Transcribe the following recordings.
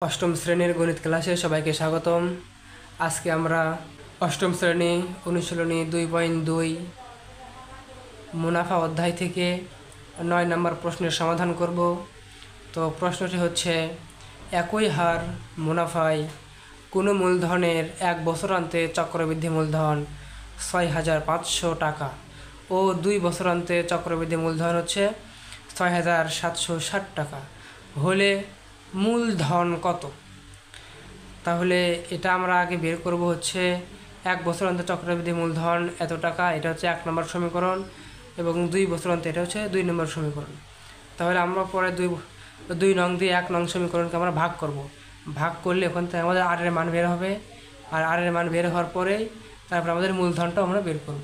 অষ্টম শ্রেণীর গণিত ক্লাসে সবাইকে স্বাগতম। আজকে আমরা অষ্টম শ্রেণী অনুশীলনী 2.2 মুনাফা অধ্যায় থেকে 9 নম্বর প্রশ্নের সমাধান করব। তো প্রশ্নটি হচ্ছে, একই হার মুনাফায় কোনো মূলধনের 1 বছরান্তে চক্রবৃদ্ধি মূলধন 6,500 টাকা ও 2 বছরান্তে চক্রবৃদ্ধি মূলধন হচ্ছে 6,760 টাকা হলে মূলধন কত? তাহলে এটা আমরা আগে বের করব হচ্ছে 1 বছর অন্তর চক্রবৃদ্ধি মূলধন এত টাকা, এটা হচ্ছে 1 নম্বর সমীকরণ, এবং 2 বছর অন্তর এটা হচ্ছে 2 নম্বর সমীকরণ। তাহলে আমরা পরে 2 নং দিয়ে 1 নং সমীকরণকে আমরা ভাগ করব। ভাগ করলে ওখান থেকে আমাদের আর এর মান বের হবে, আর আর এর মান বের হওয়ার পরেই তারপর আমাদের মূলধনটাও আমরা বের করব।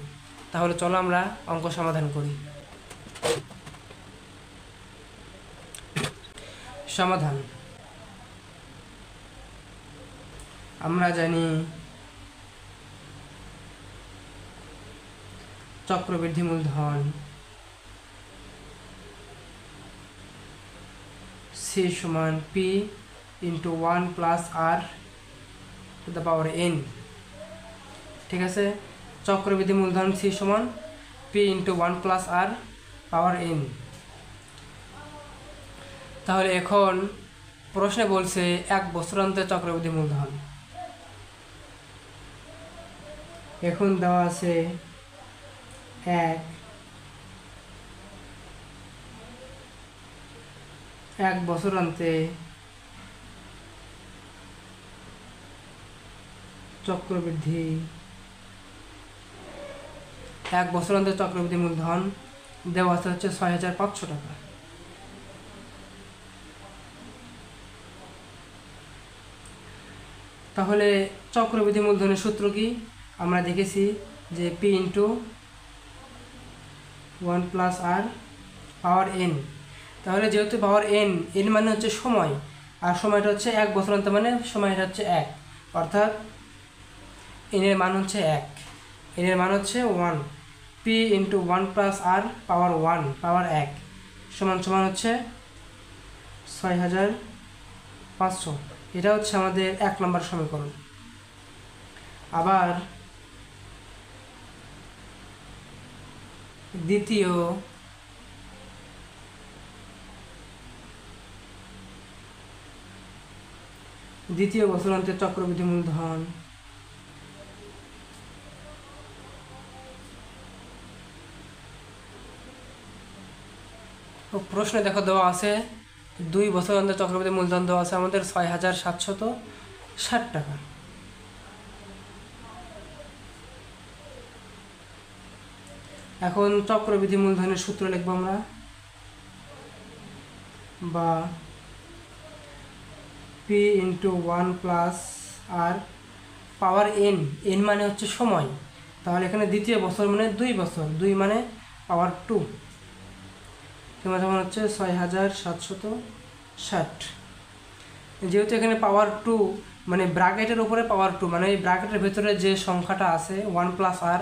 তাহলে চলো আমরা অঙ্ক সমাধান করি। সমাধান। আমরা জানি চক্রবৃদ্ধি মূলধন C সমান P into 1 plus R to the power N। ঠিক আছে, চক্রবৃদ্ধি মূলধন C সমান P ইন্টু 1 প্লাস R পাওয়ার N। তাহলে এখন প্রশ্নে বলছে 1 বছরান্তে চক্রবৃদ্ধি মূলধন। এখন দেওয়া আছে 1 বছরান্তে চক্রবৃদ্ধি 1 বছরান্তে চক্রবৃদ্ধি মূলধন দেওয়া আছে হচ্ছে 6,500 টাকা। তাহলে চক্রবৃদ্ধি মূলধনের সূত্র কি? আমরা দেখেছি যে P ইন্টু 1 প্লাস R পাওয়ার N। তাহলে যেহেতু পাওয়ার N মানে হচ্ছে সময়, আর সময়টা হচ্ছে 1 বছরান্তে মানে সময়টা হচ্ছে 1, অর্থাৎ N এর মান হচ্ছে 1, N এর মান হচ্ছে 1। P ইন্টু 1 প্লাস R পাওয়ার 1 পাওয়ার 1 সমান সমান হচ্ছে 6,500। এটা হচ্ছে আমাদের 1 নম্বর সমীকরণ। আবার দ্বিতীয় বছরান্তে চক্রবৃদ্ধি মূলধন প্রশ্নে দেখো দেওয়া আছে 2 বছরান্তে চক্রবৃদ্ধি মূলধন দেওয়া আছে আমাদের 6,760 টাকা। এখন চক্রবৃদ্ধি মূলধনের সূত্র লিখব আমরা, বা P ইন্টু 1 প্লাস R পাওয়ার N মানে হচ্ছে সময়। তাহলে এখানে দ্বিতীয় বছর মানে 2 বছর, 2 মানে পাওয়ার 2, যেমন হচ্ছে 6,760। যেহেতু এখানে পাওয়ার 2 মানে ব্র্যাকেটের উপরে পাওয়ার 2, মানে এই ব্র্যাকেটের ভেতরে যে সংখ্যাটা আছে 1 প্লাস R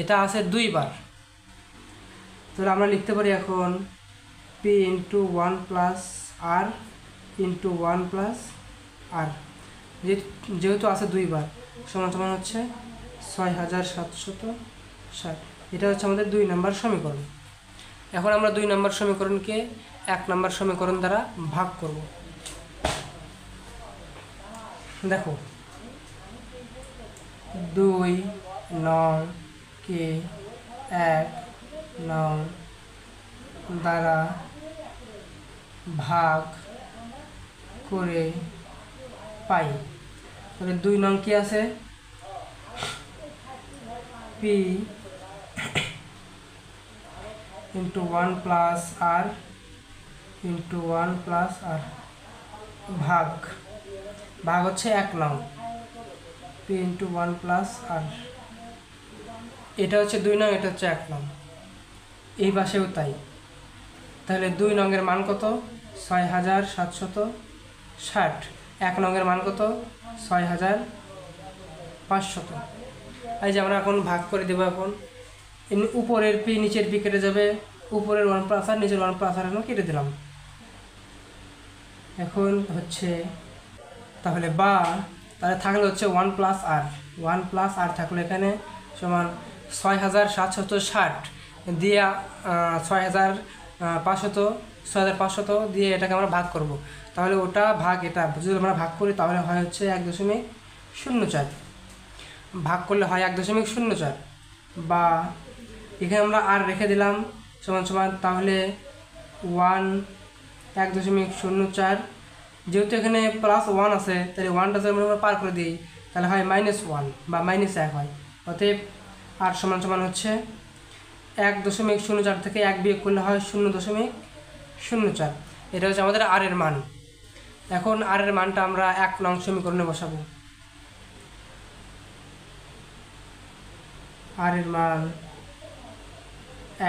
এটা আছে 2 বার। তাহলে আমরা লিখতে পারি এখন P into 1 plus R into 1 plus R, যেহেতু আছে 2 বার, সমান সমান হচ্ছে 6,760। এটা হচ্ছে আমাদের 2 নম্বর সমীকরণ। এখন আমরা 2 নম্বর সমীকরণকে 1 নম্বর সমীকরণ দ্বারা ভাগ করব। দেখো 2 নং কে 1 নং দ্বারা ভাগ করে পাই। তাহলে 2 নং কি আছে? P into 1 plus R into 1 plus R ভাগ হচ্ছে 1 নং P ইন্টু 1 প্লাস R। এটা হচ্ছে 2 নং, এটা হচ্ছে 1 নং, এই পাশেও তাই। তাহলে 2 নংয়ের মান কত? 6,760। 1 নংয়ের মান কত? 6,500। এই যে আমরা এখন ভাগ করে দেবো। এখন উপরের P নিচের P কেটে যাবে, উপরের 1 প্লাস R নিচের 1 প্লাস R কেটে দিলাম। এখন হচ্ছে তাহলে তাহলে থাকলে হচ্ছে 1 প্লাস আর 1 প্লাস আর থাকলে এখানে সমান 6760 দিয়ে 6500 দিয়ে এটাকে আমরা ভাগ করব। তাহলে ওটা ভাগ এটা যদি আমরা ভাগ করি তাহলে হয় হচ্ছে 1.04 ভাগ করলে হয় 1.04 বা এখানে আমরা আর রেখে দিলাম সমান সমান তাহলে 1.04 যেহেতু এখানে +1 আছে তাহলে 1টা যদি আমরা পার করে দিই তাহলে হয় -1 বা -1 হয়। অতএব আর সমান সমান হচ্ছে 1.04 থেকে 1 বিয়োগ করলে হয় 0.04। এটা হচ্ছে আমাদের আর এর মান। এখন আর এর মানটা আমরা 1 নং সমীকরণে বসাবো। আর এর মান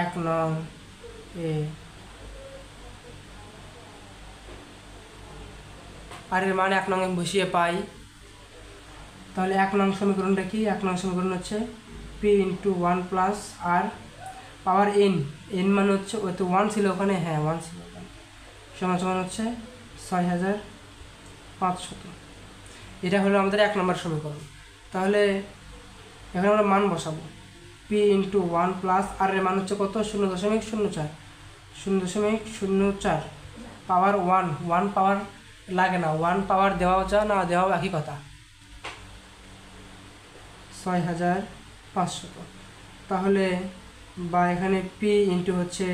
1 নং আর এর মান 1 নং বসিয়ে পাই। তাহলে 1 নং সমীকরণটা কি? 1 নং সমীকরণ হচ্ছে p × 1 প্লাস আর পাওয়ার n মানে হচ্ছে ওই তো 1 ছিল ওখানে, হ্যাঁ 1 ছিল ওখানে, সমান সমান হচ্ছে 6500। এটা হলো আমাদের 1 নম্বর সমীকরণ। তাহলে এখন আমরা মান বসাবো। p × 1 প্লাস আর এর মান হচ্ছে কত? 0.04 0.04 পাওয়ার 1 পাওয়ার লাগে না, 1 পাওয়ার দেওয়াও যা না দেওয়াও একই কথা, 6500। তাহলে বা এখানে p ইন্টু হচ্ছে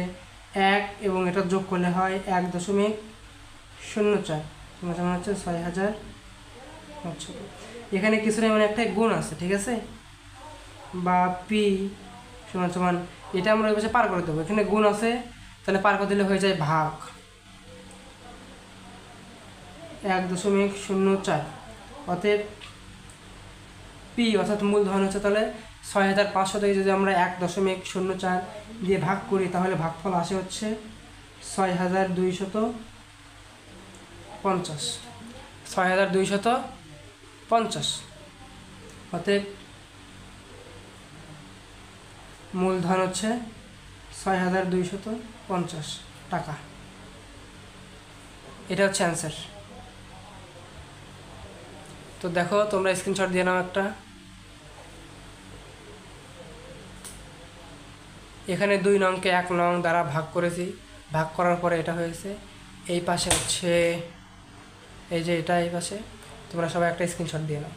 1 এবং এটা যোগ করলে হয় 1.04 সমান হচ্ছে 6500। এখানে কিছু নেই মানে একটা গুণ আছে, ঠিক আছে, বা p সমান সমান এটা আমরা ওই পাশে পার করে দেবো, এখানে গুণ আছে তাহলে পার করে দিলে হয়ে যায় ভাগ 1.04। অতএব p অর্থাৎ মূলধন হচ্ছে তাহলে 6500 থেকে যদি আমরা 1.04 দিয়ে ভাগ করি তাহলে ভাগফল আসে হচ্ছে 6250 6250। অতএব মূলধন হচ্ছে 6250 টাকা। এটা হচ্ছে অ্যান্সার। তো দেখো তোমরা স্ক্রিনশট দিয়ে নাও একটা। এখানে 2 নংকে 1 নং দ্বারা ভাগ করেছি, ভাগ করার পরে এটা হয়েছে। এই পাশে হচ্ছে এই যে এটা, এই পাশে তোমরা সবাই একটা স্ক্রিনশট দিয়ে নাও।